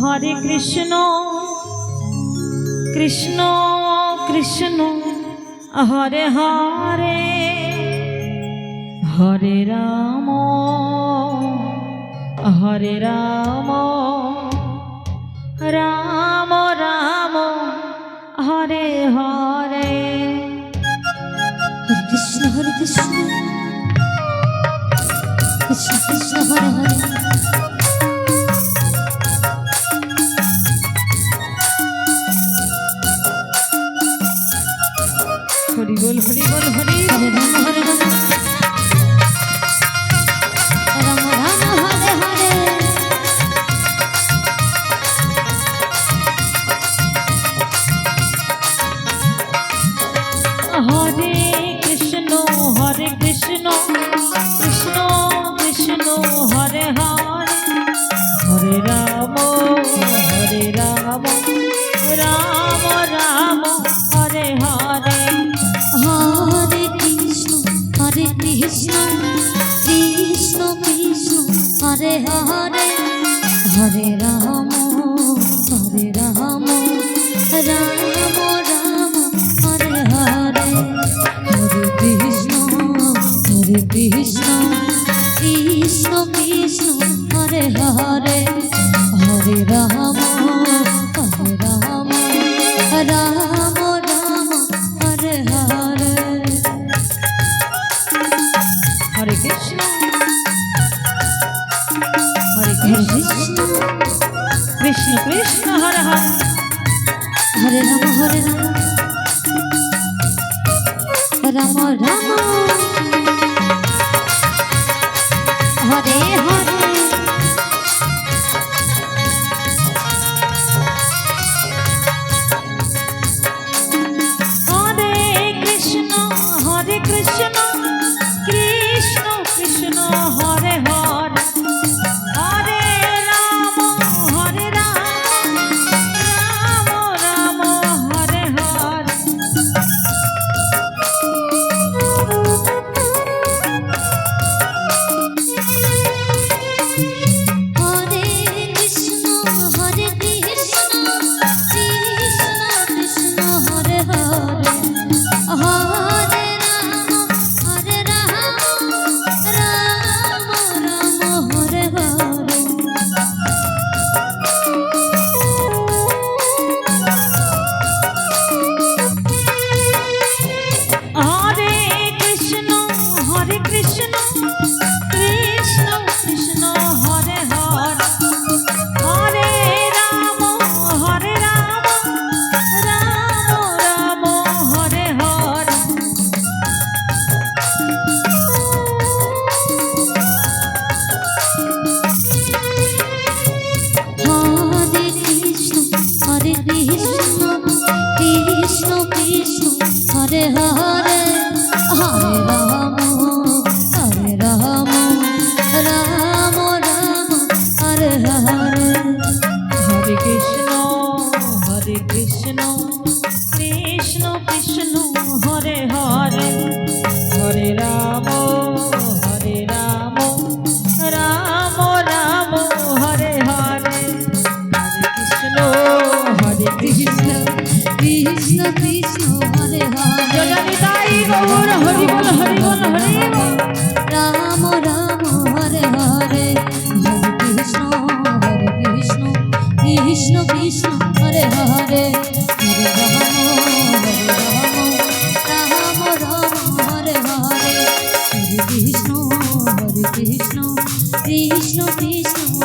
হরে Krishna Krishna Krishna Hare Hare Hare Ram হরে Ram Ram Ram Hare Hare. হরে Krishna Krishna Krishna Hare Hare. Hari বল Hari বল Hari হরে Ram হরে Ram Ram Ram Hare Hare. হরে Krishna Krishna Krishna Hare Hare Hare Ram Ram Ram Hare Hare. হরে Krishna Krishna Krishna Hare Hare Hare Ram Ram Ram Hare Hare. হরে Krishna Krishna Krishna Hare Hare Hare Ram Ram Hare Hare. হরে Krishna Krishna Krishna Hare Hare Hare Ram Ram Ram Hare Hare. হরে Krishna Krishna Krishna Hare Hare Hare Ram Ram Hare Hare. হরে Krishna Krishna Krishna Hare Hare Hare Ram Ram Hare Hare. হরে Krishna Krishna Krishna Krishna Hare Hare Hare Ram Ram Hare Hare. হরে Krishna Krishna Krishna Hare Hare Hare Ram Ram Hare Hare. হরে Krishna Krishna Krishna Hare Hare Hare Ram Ram Hare Hare. হরে Krishna Krishna Krishna Hare Hare. জগন্নিতাই Gour Hari বল Hari বল Hari বল। Ram Hare Hare Hare Krishna Krishna Krishna Hare Hare Hare Ram Hare Hare Hare Krishna Krishna Krishna